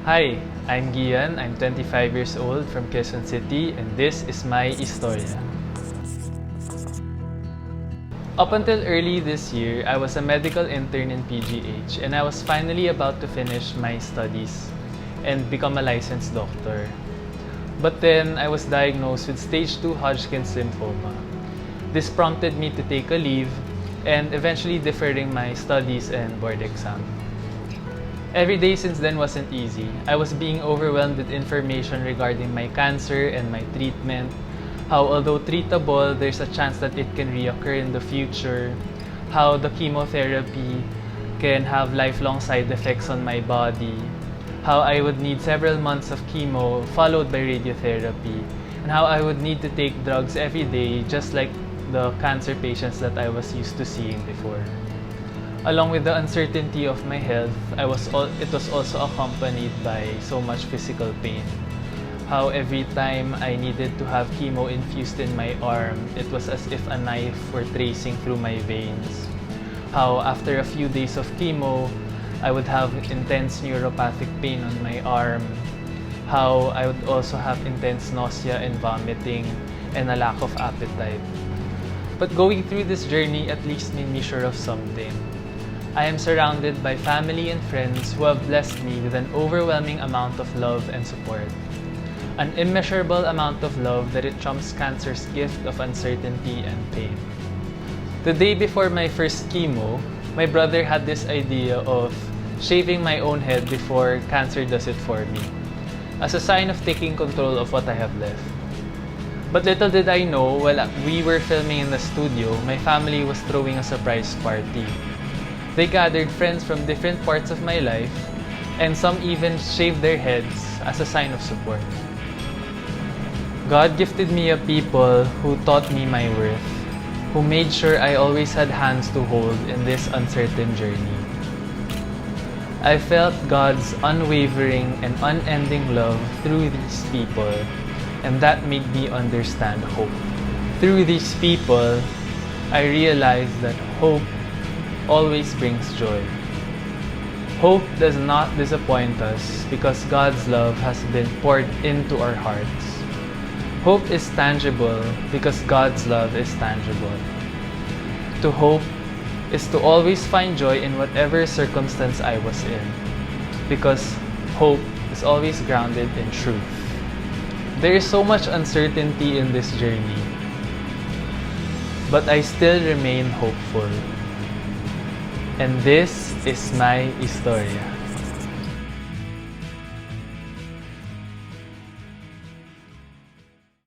Hi, I'm Gian. I'm 25 years old from Quezon City, and this is my Eastoria. Up until early this year, I was a medical intern in PGH, and I was finally about to finish my studies and become a licensed doctor. But then, I was diagnosed with stage 2 Hodgkin's lymphoma. This prompted me to take a leave and eventually deferring my studies and board exam. Every day since then wasn't easy. I was being overwhelmed with information regarding my cancer and my treatment, how although treatable, there's a chance that it can reoccur in the future, how the chemotherapy can have lifelong side effects on my body, how I would need several months of chemo followed by radiotherapy, and how I would need to take drugs every day just like the cancer patients that I was used to seeing before. Along with the uncertainty of my health, it was also accompanied by so much physical pain. How every time I needed to have chemo infused in my arm, it was as if a knife were tracing through my veins. How after a few days of chemo, I would have intense neuropathic pain on my arm. How I would also have intense nausea and vomiting and a lack of appetite. But going through this journey at least made me sure of something. I am surrounded by family and friends who have blessed me with an overwhelming amount of love and support. An immeasurable amount of love that it trumps cancer's gift of uncertainty and pain. The day before my first chemo, my brother had this idea of shaving my own head before cancer does it for me, as a sign of taking control of what I have left. But little did I know, while we were filming in the studio, my family was throwing a surprise party. They gathered friends from different parts of my life, and some even shaved their heads as a sign of support. God gifted me a people who taught me my worth, who made sure I always had hands to hold in this uncertain journey. I felt God's unwavering and unending love through these people, and that made me understand hope. Through these people, I realized that hope always brings joy. Hope does not disappoint us because God's love has been poured into our hearts. Hope is tangible because God's love is tangible. To hope is to always find joy in whatever circumstance I was in, because hope is always grounded in truth. There is so much uncertainty in this journey, but I still remain hopeful. And this is my Eastoria.